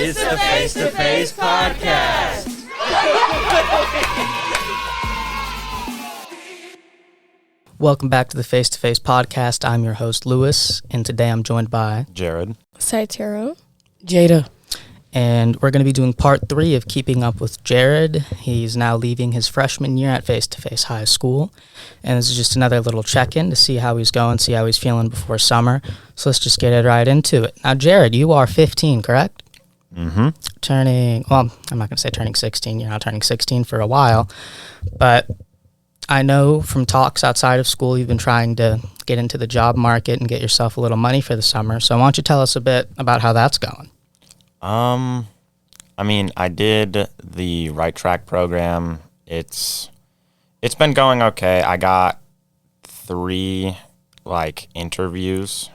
It's the Face to Face Podcast. Welcome back to the Face to Face Podcast. I'm your host, Lewis, and today I'm joined by Jared, Sytaria, Jada. And we're going to be doing part 3 of Keeping Up with Jared. He's now leaving his freshman year at Face to Face High School. And this is just another little check-in to see how he's going, see how he's feeling before summer. So let's just get it right into it. Now, Jared, you are 15, correct? Mm-hmm. I'm not going to say turning 16. You're not turning 16 for a while. But I know from talks outside of school, you've been trying to get into the job market and get yourself a little money for the summer. So why don't you tell us a bit about how that's going? I did the Right Track program. It's been going okay. I got 3 interviews.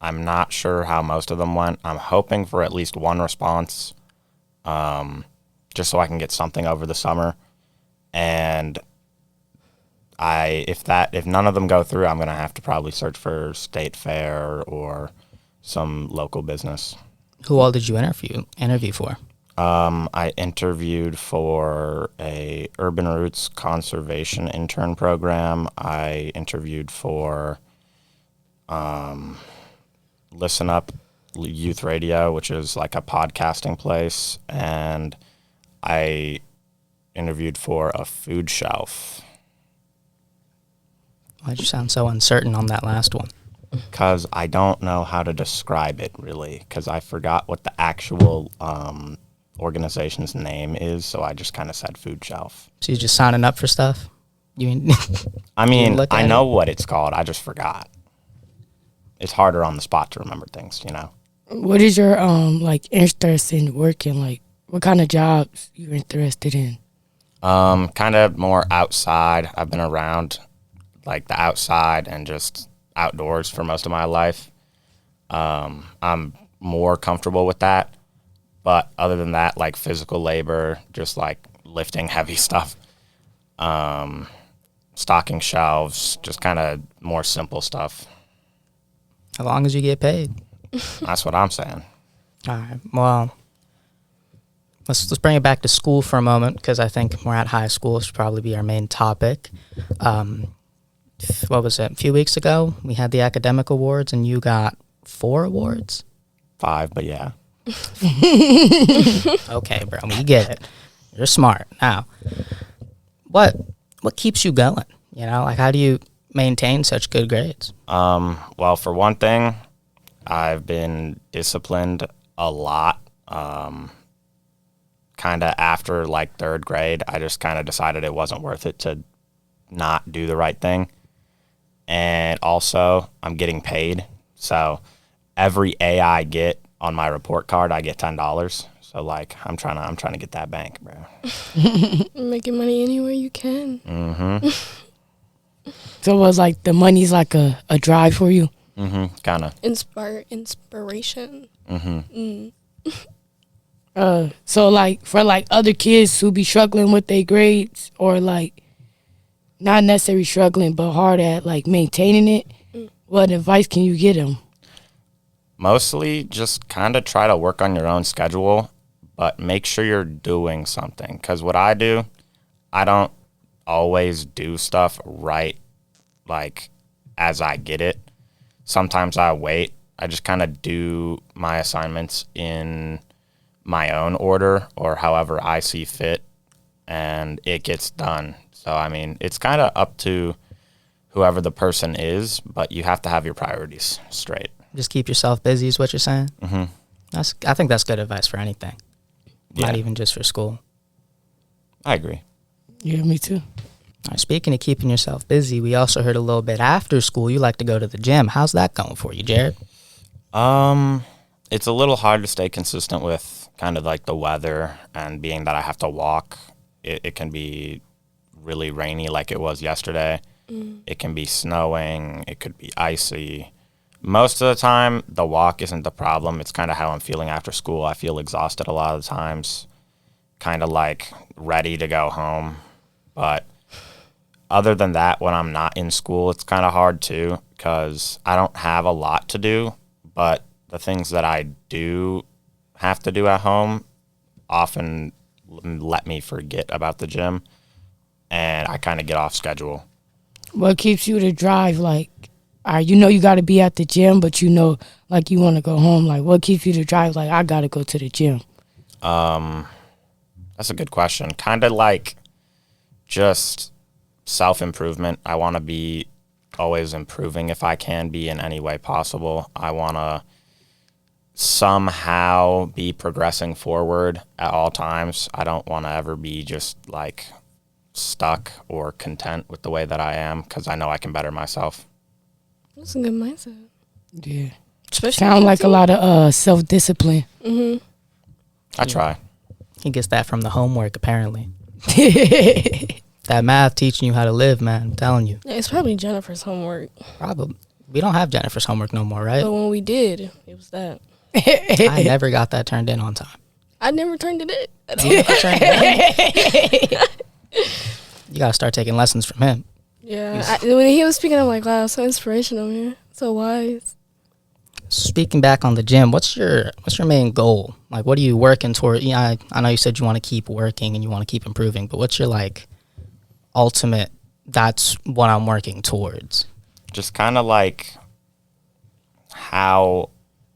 I'm not sure how most of them went. I'm hoping for at least one response, just so I can get something over the summer. And if none of them go through, I'm gonna have to probably search for state fair or some local business. Who all did you interview for? I interviewed for a Urban Roots Conservation intern program. I interviewed for Listen Up Youth Radio, which is like a podcasting place, and I interviewed for a food shelf. Why'd you sound so uncertain on that last one? Because I don't know how to describe it, really, because I forgot what the actual organization's name is, so I just kind of said food shelf. So you're just signing up for stuff? I know what it's called. I just forgot. It's harder on the spot to remember things, you know? What is your interest in working? What kind of jobs you're interested in? Kind of more outside. I've been around the outside and just outdoors for most of my life. I'm more comfortable with that. But other than that, physical labor, just lifting heavy stuff, stocking shelves, just kind of more simple stuff. As long as you get paid. That's what I'm saying. All right. Well, let's bring it back to school for a moment, because I think we're at high school. This should probably be our main topic. What was it? A few weeks ago, we had the academic awards, and you got 4 awards? 5, but yeah. Okay, bro. We get it. You're smart. Now, what keeps you going? How do you maintain such good grades? Well, for one thing, I've been disciplined a lot. Kind of after 3rd grade, I just kind of decided it wasn't worth it to not do the right thing. And also, I'm getting paid. So every A I get on my report card, I get $10. So I'm trying to get that bank, bro. making money anywhere you can. Mm-hmm. So was the money's a drive for you? Mm-hmm. Kind of. Inspiration. Mm-hmm. So for other kids who be struggling with their grades, or not necessarily struggling but hard at maintaining it, what advice can you give them? Mostly just kind of try to work on your own schedule, but make sure you're doing something. Because what I do, I don't always do stuff right as I get it. Sometimes I wait. I just kind of do my assignments in my own order or however I see fit, and it gets done. So, it's kind of up to whoever the person is, but you have to have your priorities straight. Just keep yourself busy is what you're saying? Mm-hmm. I think that's good advice for anything, Yeah. not even just for school. I agree. Yeah, me too. All right, speaking of keeping yourself busy, we also heard a little bit after school you like to go to the gym. How's that going for you, Jared? It's a little hard to stay consistent with kind of the weather, and being that I have to walk, it can be really rainy like it was yesterday. It can be snowing. It could be icy. Most of the time, the walk isn't the problem. It's kind of how I'm feeling after school. I feel exhausted a lot of the times, kind of ready to go home. But other than that, when I'm not in school, it's kind of hard too, because I don't have a lot to do, but the things that I do have to do at home often let me forget about the gym, and I kind of get off schedule. What keeps you to drive? Like, you know you got to be at the gym, but you know, like, you want to go home. Like, what keeps you to drive? Like, I got to go to the gym. That's a good question. Kind of like just self-improvement. I want to be always improving if I can be in any way possible. I want to somehow be progressing forward at all times. I don't want to ever be just like stuck or content with the way that I am, because I know I can better myself. That's a good mindset. Yeah. Especially Sound like a lot of self-discipline. I try. He gets that from the homework, apparently. That math teaching you how to live, man. I'm telling you. Yeah, it's probably Jennifer's homework. Probably. We don't have Jennifer's homework no more, right? But when we did, it was that. I never got that turned in on time. I never turned it in. at all. You never turned it in? You gotta start taking lessons from him. Yeah. When he was speaking, I'm like, wow, so inspirational, man. So wise. Speaking back on the gym, what's your main goal? Like, what are you working toward? Yeah, I know you said you want to keep working and you want to keep improving, but what's your like ultimate? That's what I'm working towards. Just kind of like how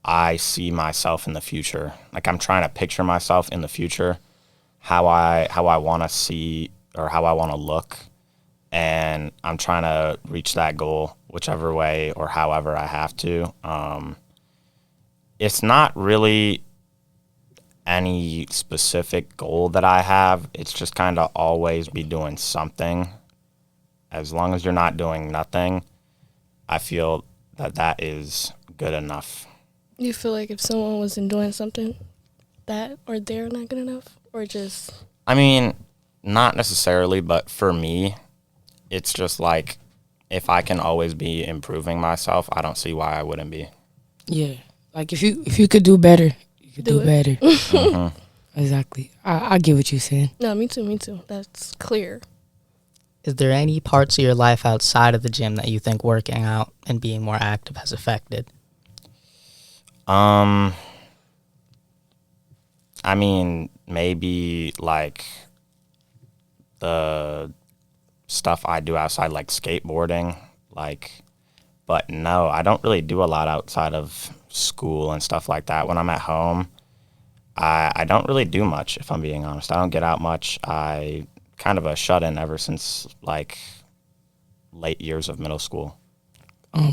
I see myself in the future. Like, I'm trying to picture myself in the future, how I want to see or how I want to look, and I'm trying to reach that goal whichever way or however I have to. It's not really any specific goal that I have. It's just kind of always be doing something. As long as you're not doing nothing, I feel that is good enough. You feel like if someone wasn't doing something, that or they're not good enough? Or just... I mean, not necessarily, but for me, it's just like if I can always be improving myself, I don't see why I wouldn't be. Yeah. Like, if you could do better, you could do better. Mm-hmm. Exactly. I get what you're saying. No, me too. That's clear. Is there any parts of your life outside of the gym that you think working out and being more active has affected? I mean, maybe like the stuff I do outside, like skateboarding, but no, I don't really do a lot outside of school and stuff like that. When I'm at home, I don't really do much, if I'm being honest. I don't get out much. I kind of a shut-in ever since like late years of middle school.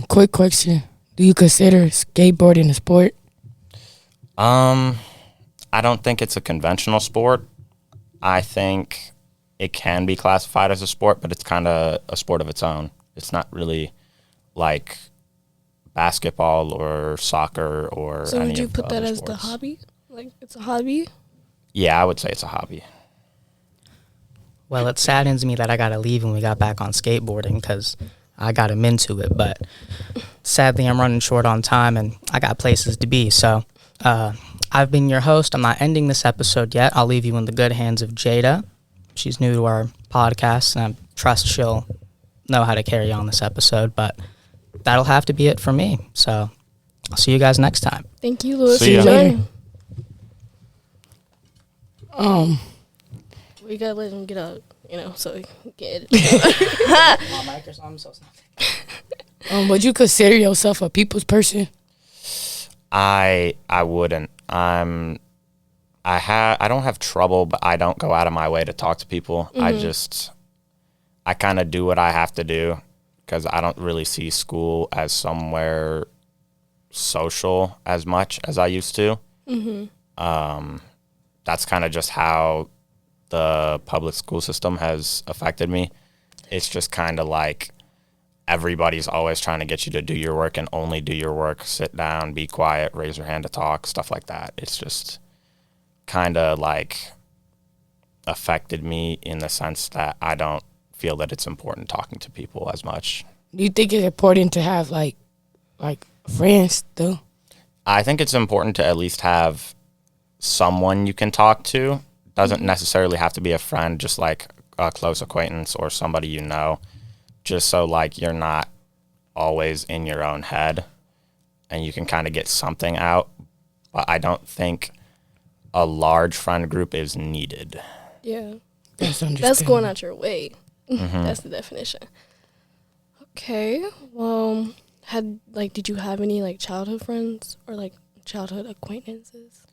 Quick question. Do you consider skateboarding a sport? I don't think it's a conventional sport. I think it can be classified as a sport, but it's kind of a sport of its own. It's not really like basketball or soccer or So any would you of put the that other as the sports. hobby? Like, it's a hobby? Yeah, I would say it's a hobby. Well, it saddens me that I got to leave when we got back on skateboarding because I got him into it. But sadly, I'm running short on time and I got places to be. So I've been your host. I'm not ending this episode yet. I'll leave you in the good hands of Jada. She's new to our podcast, and I trust she'll know how to carry on this episode. But that'll have to be it for me. So I'll see you guys next time. Thank you, Louis. See ya. Later. We gotta let him get out, so he can get it. Would you consider yourself a people's person? I wouldn't. I don't have trouble, but I don't go out of my way to talk to people. I kind of do what I have to do because I don't really see school as somewhere social as much as I used to. That's kind of just how the public school system has affected me. It's just kind of like everybody's always trying to get you to do your work and only do your work. Sit down, be quiet, raise your hand to talk, stuff like that. It's just kind of like affected me in the sense that I don't feel that it's important talking to people as much. Do you think it's important to have like friends though? I think it's important to at least have someone you can talk to. Doesn't necessarily have to be a friend, just like a close acquaintance or somebody you know, just so like you're not always in your own head and you can kind of get something out. But I don't think a large friend group is needed. Yeah. That's understandable. That's going out your way. That's the definition. Okay. Well, did you have any like childhood friends or like childhood acquaintances?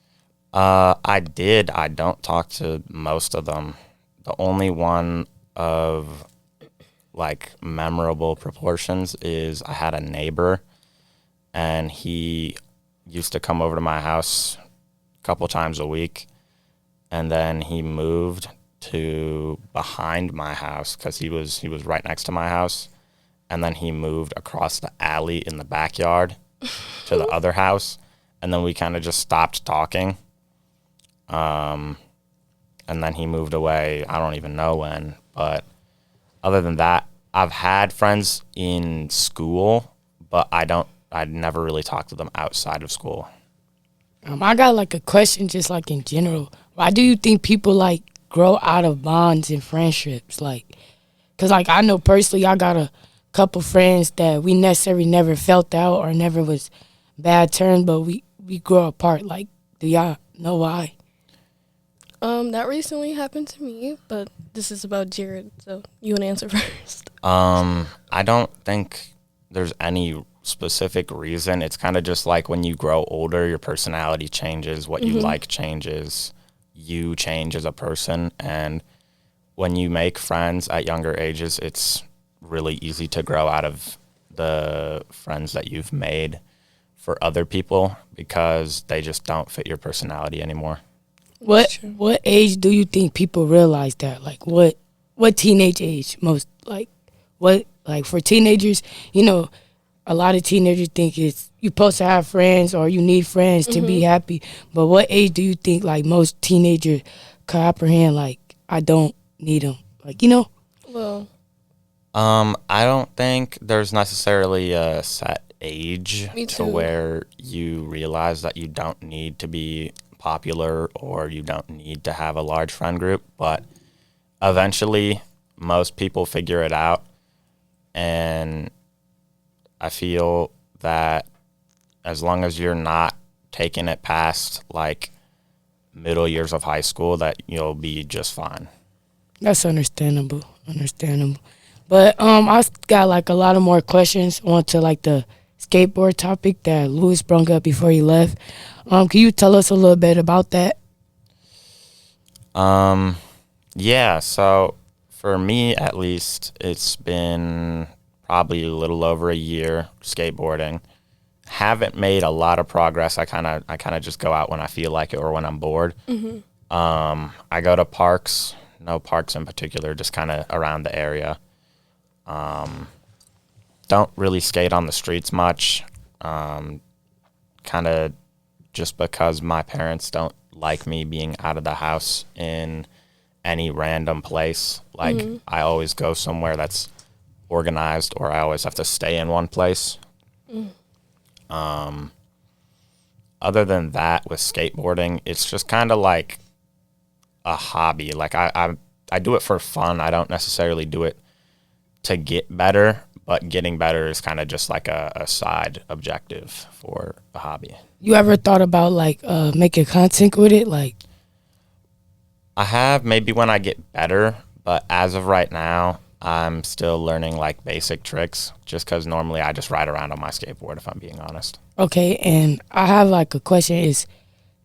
I did. I don't talk to most of them. The only one of like memorable proportions is I had a neighbor, and he used to come over to my house a couple times a week, and then he moved to behind my house because he was right next to my house, and then he moved across the alley in the backyard to the other house, and then we kind of just stopped talking. And then he moved away. I don't even know when, but other than that, I've had friends in school, but I'd never really talked to them outside of school. I got like a question, just like in general. Why do you think people like grow out of bonds and friendships? Like, cause like I know personally, I got a couple friends that we necessarily never felt out or never was bad terms, but we grow apart. Like, do y'all know why? That recently happened to me, but this is about Jared, so you want to answer first. I don't think there's any specific reason. It's kind of just like when you grow older, your personality changes, what you like changes, you change as a person, and when you make friends at younger ages, it's really easy to grow out of the friends that you've made for other people because they just don't fit your personality anymore. What age do you think people realize that? Like what teenage age most like what like for teenagers, you know, a lot of teenagers think it's you're supposed to have friends or you need friends to be happy. But what age do you think like most teenagers comprehend like I don't need them? Like, you know? Well, I don't think there's necessarily a set age Me to too. where you realize that you don't need to be popular or you don't need to have a large friend group, but eventually most people figure it out, and I feel that as long as you're not taking it past like middle years of high school, that you'll be just fine. That's understandable. But I got like a lot of more questions onto like the skateboard topic that Louis brought up before he left. Can you tell us a little bit about that? Yeah, so for me at least, it's been probably a little over a year skateboarding. Haven't made a lot of progress. I kind of just go out when I feel like it or when I'm bored. I go to parks, no parks in particular, just kind of around the area. Don't really skate on the streets much. Kind of just because my parents don't like me being out of the house in any random place. Like, I always go somewhere that's organized, or I always have to stay in one place. Other than that, with skateboarding, it's just kind of like a hobby. Like, I do it for fun. I don't necessarily do it to get better, but getting better is kind of just like a side objective for a hobby. You ever thought about like making content with it? Like, I have, maybe when I get better, but as of right now, I'm still learning like basic tricks just because normally I just ride around on my skateboard, if I'm being honest. okay, and I have like a question: is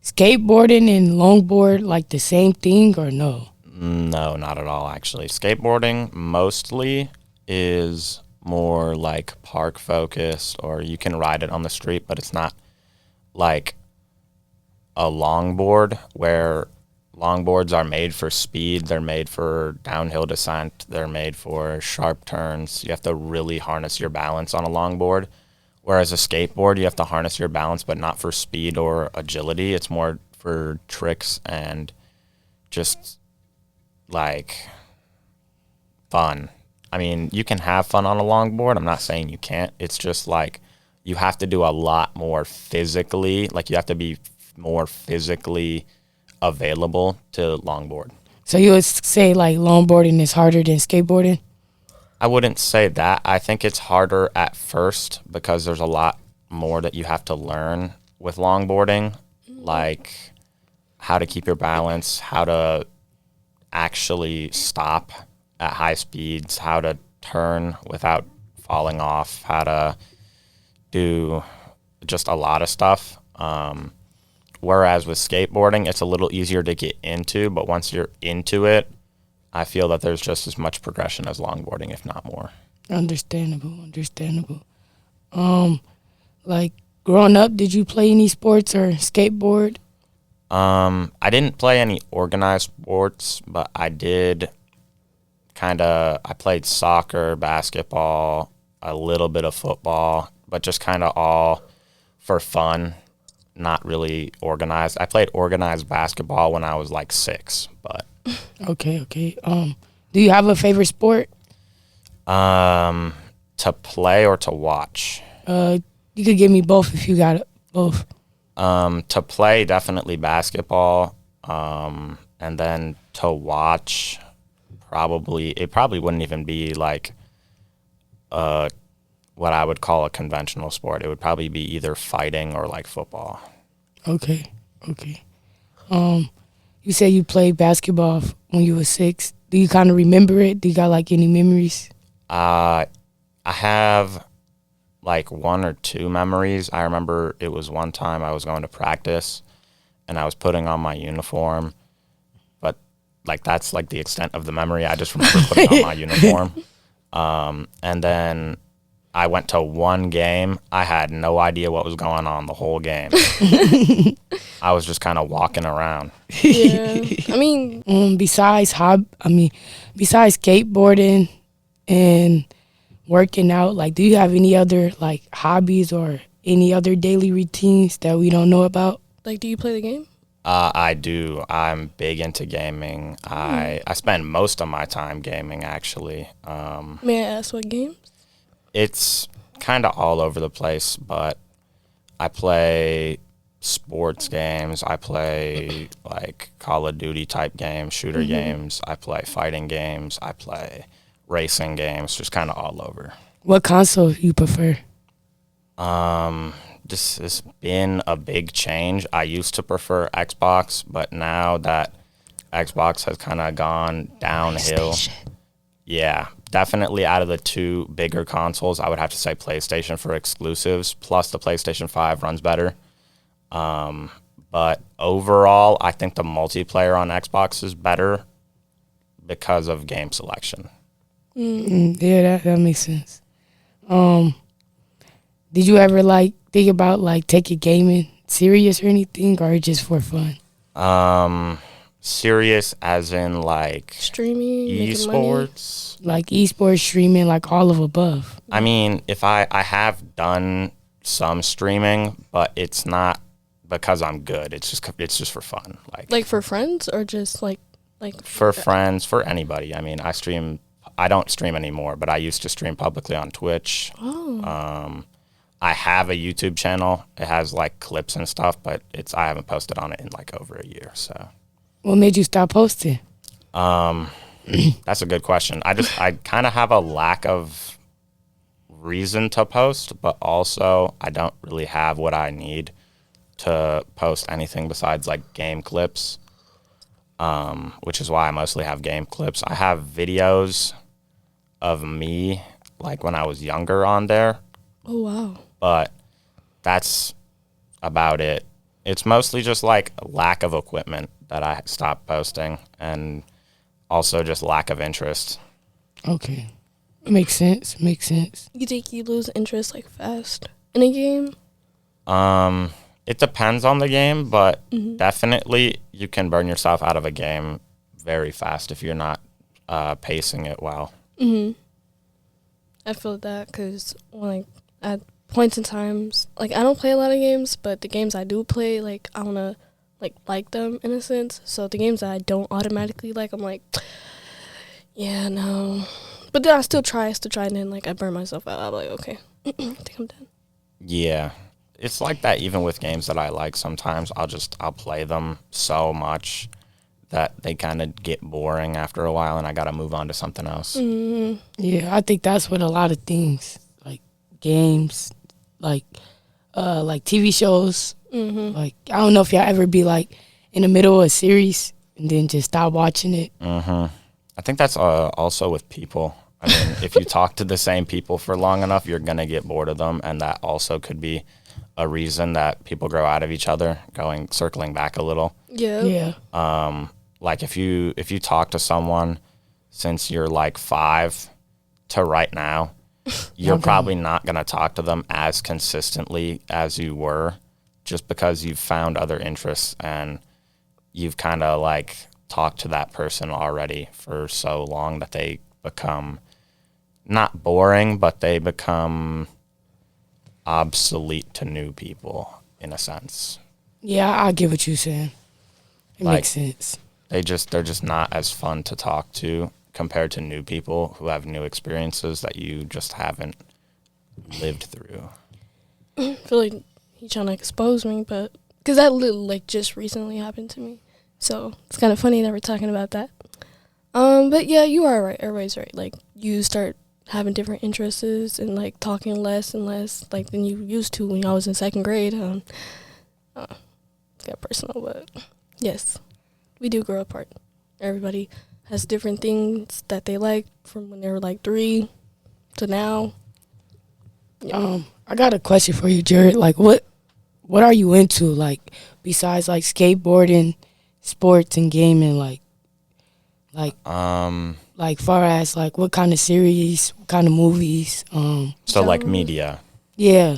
skateboarding and longboard like the same thing or no? No, not at all, actually. Skateboarding mostly is more like park focused, or you can ride it on the street, but it's not like a longboard where longboards are made for speed. They're made for downhill descent. They're made for sharp turns. You have to really harness your balance on a longboard. Whereas a skateboard, you have to harness your balance, but not for speed or agility. It's more for tricks and just like fun. I mean, you can have fun on a longboard. I'm not saying you can't. It's just like you have to do a lot more physically. Like, you have to be more physically available to longboard. So you would say like longboarding is harder than skateboarding? I wouldn't say that. I think it's harder at first because there's a lot more that you have to learn with longboarding. Like, how to keep your balance, how to actually stop at high speeds, how to turn without falling off, how to do just a lot of stuff. Whereas with skateboarding, it's a little easier to get into, but once you're into it, I feel that there's just as much progression as longboarding, if not more. Understandable. Like growing up, did you play any sports or skateboard? I didn't play any organized sports, but I did I played soccer, basketball, a little bit of football, but just kind of all for fun, not really organized. I played organized basketball when I was like 6, but. Okay. Do you have a favorite sport? To play or to watch? You could give me both if you got it. Both. To play, definitely basketball. And then to watch, it probably wouldn't even be like what I would call a conventional sport. It would probably be either fighting or like football. Okay. You said you played basketball when you were 6. Do you kind of remember it? Do you got like any memories? I have like 1 or 2 memories. I remember it was one time I was going to practice and I was putting on my uniform, but like that's like the extent of the memory. I just remember putting on my uniform. And then I went to one game. I had no idea what was going on the whole game. I was just kind of walking around. Yeah. I mean, besides skateboarding and working out, like, do you have any other like hobbies or any other daily routines that we don't know about? like, do you play the game? I do. I'm big into gaming. I spend most of my time gaming, actually. May I ask what games? It's kind of all over the place, but I play sports games. I play like Call of Duty type games, shooter games. I play fighting games. I play racing games, just kind of all over. What console you prefer? This has been a big change. I used to prefer Xbox, but now that Xbox has kind of gone downhill. Yeah, definitely out of the 2 bigger consoles, I would have to say PlayStation for exclusives, plus the PlayStation 5 runs better. But overall, I think the multiplayer on Xbox is better because of game selection. Yeah, that makes sense. Did you ever like think about like taking gaming serious or anything, or just for fun? Serious as in like Streaming, making money? esports? Like esports, streaming, like all of above. I mean, if I have done some streaming, but it's not because I'm good. It's just for fun. Like for friends or just like for friends, for anybody. I mean, I don't stream anymore, but I used to stream publicly on Twitch. Oh. I have a YouTube channel. It has like clips and stuff, but I haven't posted on it in like over a year. So, what made you stop posting? That's a good question. I kind of have a lack of reason to post, but also I don't really have what I need to post anything besides like game clips, which is why I mostly have game clips. I have videos of me like when I was younger on there. Oh, wow. But that's about it. It's mostly just like lack of equipment that I stopped posting, and also just lack of interest. Okay. Makes sense. You think you lose interest like fast in a game? It depends on the game, but definitely you can burn yourself out of a game very fast if you're not pacing it well. I feel that because like at points in times, like I don't play a lot of games, but the games I do play, like I wanna like them in a sense. So the games that I don't automatically like, I'm like, yeah, no. But then I still try, and then like I burn myself out. I'm like, okay, I think I'm done. Yeah, it's like that even with games that I like. Sometimes I'll play them so much that they kind of get boring after a while, and I gotta move on to something else. Yeah, I think that's what a lot of things, like games, like TV shows. Like I don't know if y'all ever be like in the middle of a series and then just stop watching it. I think that's also with people. I mean, if you talk to the same people for long enough, you're going to get bored of them. And that also could be a reason that people grow out of each other, circling back a little. Yeah. Like if you talk to someone since you're like 5 to right now, you're probably not going to talk to them as consistently as you were, just because you've found other interests and you've kind of like talked to that person already for so long that they become not boring, but they become obsolete to new people in a sense. Yeah, I get what you're saying. It Like, makes sense. they're just not as fun to talk to compared to new people who have new experiences that you just haven't lived through. I feel like he's trying to expose me, but because that like just recently happened to me, so it's kind of funny that we're talking about that. But yeah, you are right. Everybody's right. Like you start having different interests and like talking less and less like than you used to when I was in second grade. It got personal, but yes, we do grow apart. Everybody has different things that they like from when they were like 3 to now. Yeah. I got a question for you, Jared. Like, what are you into? Like, besides like skateboarding, sports, and gaming. Like far as like what kind of series, what kind of movies. So like media. Yeah.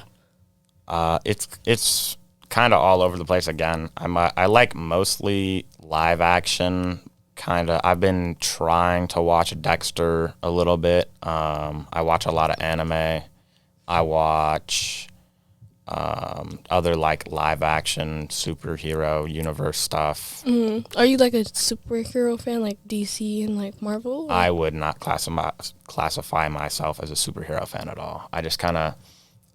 It's kind of all over the place again. I like mostly live action. I've been trying to watch Dexter a little bit. I watch a lot of anime. I watch other like live action superhero universe stuff. Mm-hmm. Are you like a superhero fan, like DC and like Marvel? Or? I would not classify myself as a superhero fan at all.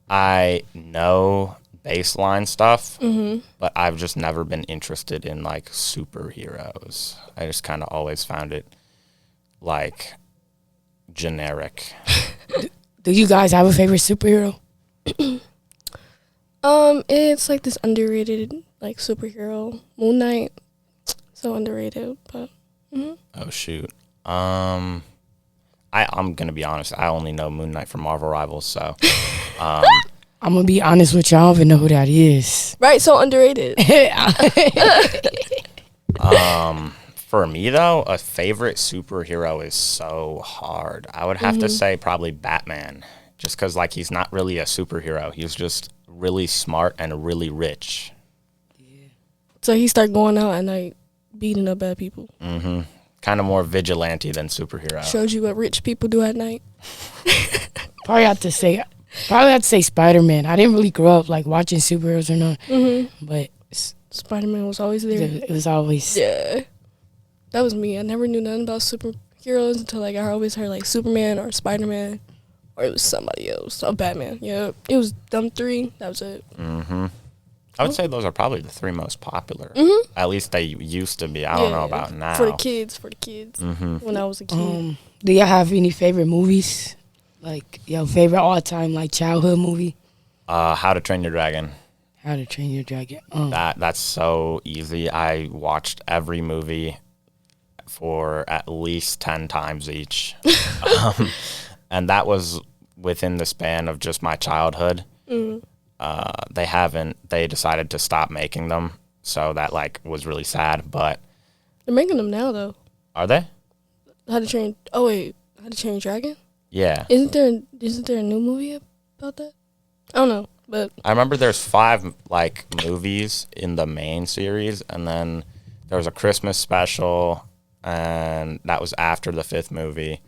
I know baseline stuff, but I've just never been interested in like superheroes. I just kind of always found it like generic. Do you guys have a favorite superhero? It's like this underrated like superhero, Moon Knight. So underrated, but. Oh shoot. I'm gonna be honest. I only know Moon Knight from Marvel Rivals, so. I'm gonna be honest with you. I don't even know who that is. Right, so underrated. For me though, a favorite superhero is so hard. I would have to say probably Batman, just because like he's not really a superhero. He's just really smart and really rich. So he started going out at night, beating up bad people. Kind of more vigilante than superhero. Shows you what rich people do at night. Probably have to say Spider-Man. I didn't really grow up like watching superheroes or not, but Spider-Man was always there. it was always. Yeah, that was me. I never knew nothing about superheroes until like I always heard like Superman or Spider-Man, or it was somebody else. Oh, Batman. Yeah, it was them 3. That was it. I would say those are probably the 3 most popular. At least they used to be. I don't know about now. For the kids. When I was a kid. Do y'all have any favorite movies? Like your favorite all-time like childhood movie? How to Train Your Dragon. How to Train Your Dragon. That's so easy. I watched every movie for at least 10 times each. And that was within the span of just my childhood. They decided to stop making them, so that like was really sad, but they're making them now though. Are they? How to Train Your Dragon? Yeah. Isn't there a new movie about that? I don't know, but I remember there's 5 like movies in the main series, and then there was a Christmas special, and that was after the 5th movie.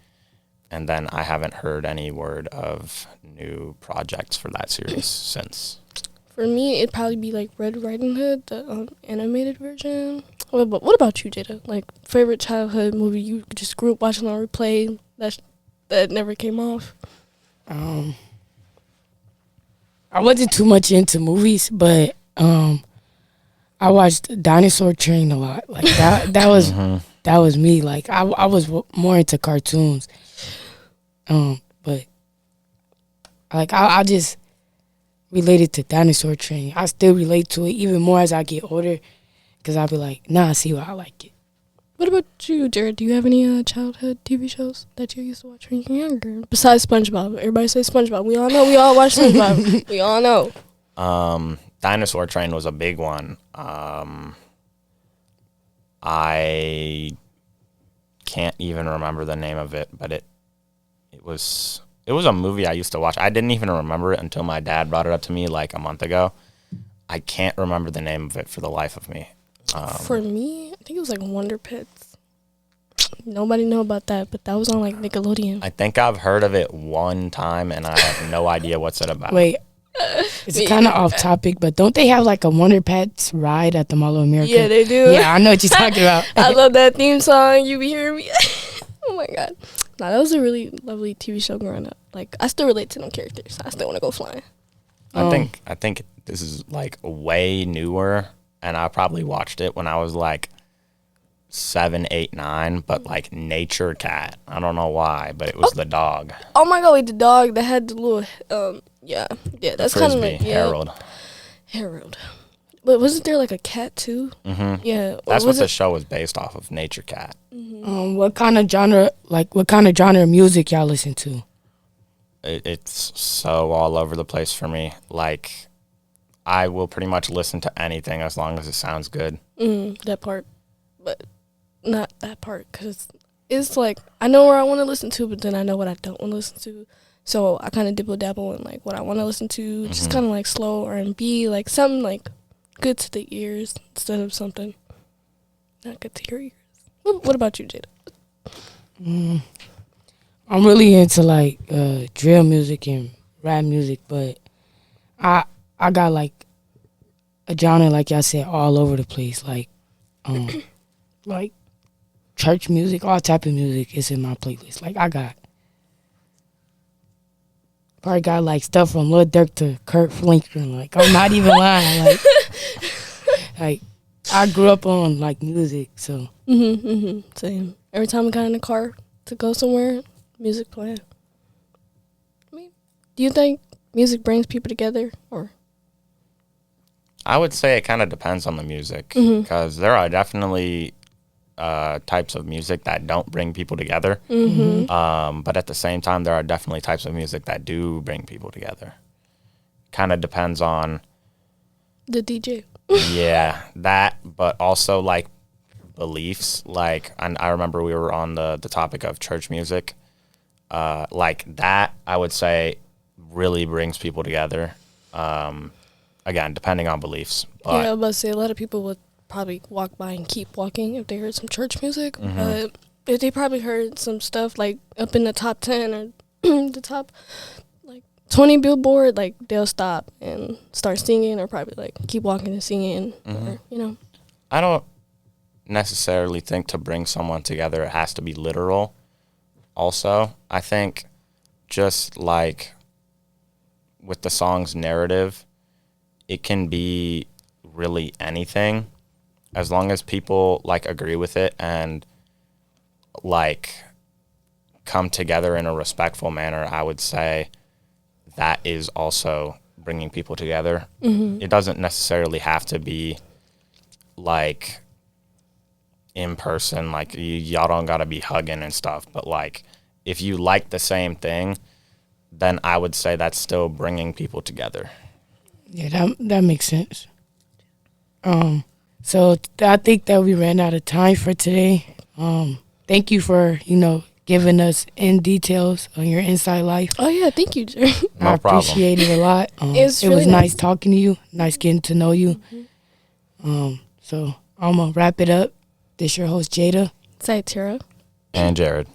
And then I haven't heard any word of new projects for that series since. For me, it'd probably be like Red Riding Hood, the animated version. What about you, Jada? Like favorite childhood movie you just grew up watching on replay that never came off? I wasn't too much into movies, but I watched Dinosaur Train a lot. Like that was that was me. Like I was more into cartoons. But like I just related to Dinosaur Train. I still relate to it even more as I get older, because I'll be like, nah, see why I like it. What about you, Jared? Do you have any childhood TV shows that you used to watch when you were younger? Besides SpongeBob. Everybody says SpongeBob. We all know. We all watch SpongeBob. We all know. Dinosaur Train was a big one. I can't even remember the name of it, but it was a movie I used to watch. I didn't even remember it until my dad brought it up to me like a month ago. I can't remember the name of it for the life of me. For me, I think it was like Wonder Pets. Nobody know about that, but that was on like Nickelodeon. I think I've heard of it one time, and I have no idea what's it about. Wait, it's kind of off topic, but don't they have like a Wonder Pets ride at the Mall of America? Yeah, they do. Yeah, I know what you're talking about. I love that theme song. You be hearing me? Oh my god. Nah, that was a really lovely TV show growing up. Like, I still relate to them characters. I still want to go flying. I think this is like way newer, and I probably watched it when I was like 7, 8, 9. But like Nature Cat, I don't know why, but it was the dog. Oh my god, wait, the dog that had the little yeah, that's kind of like Harold. But wasn't there like a cat too? Mm-hmm. Yeah, that's what the show was based off of. Nature Cat. Mm-hmm. What kind of genre of music y'all listen to? It's so all over the place for me. Like, I will pretty much listen to anything as long as it sounds good. That part, but not that part, because it's like I know where I want to listen to, but then I know what I don't want to listen to. So I kind of dibble dabble in like what I want to listen to, just kind of like slow R&B, like something like good to the ears instead of something not good to your ears. What about you, Jada? I'm really into like drill music and rap music, but I got like a genre, like y'all said, all over the place. Like like church music, all type of music is in my playlist. Like I probably got like stuff from Lil Durk to Kurt Franklin. Like I'm not even lying. Like I grew up on like music, so. Same. Every time I got in the car to go somewhere, music playing. I mean, do you think music brings people together, or? I would say it kind of depends on the music, because there are definitely types of music that don't bring people together. But at the same time, there are definitely types of music that do bring people together. Kind of depends on The DJ. Yeah, that, but also like beliefs. Like, I remember we were on the topic of church music. Like that, I would say, really brings people together. Again, depending on beliefs. But Yeah, I was about to say, a lot of people would probably walk by and keep walking if they heard some church music. But if they probably heard some stuff like up in the top 10 or the top like 20 Billboard, like they'll stop and start singing, or probably like keep walking and singing, or, you know. I don't necessarily think to bring someone together it has to be literal. Also, I think just like with the song's narrative, it can be really anything as long as people like agree with it and like come together in a respectful manner. I would say that is also bringing people together. It doesn't necessarily have to be like in person, like y'all don't gotta be hugging and stuff, but like if you like the same thing, then I would say that's still bringing people together. Yeah, that makes sense. So I think that we ran out of time for today. Thank you for, giving us in details on your inside life. Oh, yeah, thank you, Jerry. No I appreciate it a lot. It was it really was nice nice. talking to you, nice getting to know you. So I'm going to wrap it up. This your host, Jada. Sytaria. And Jared.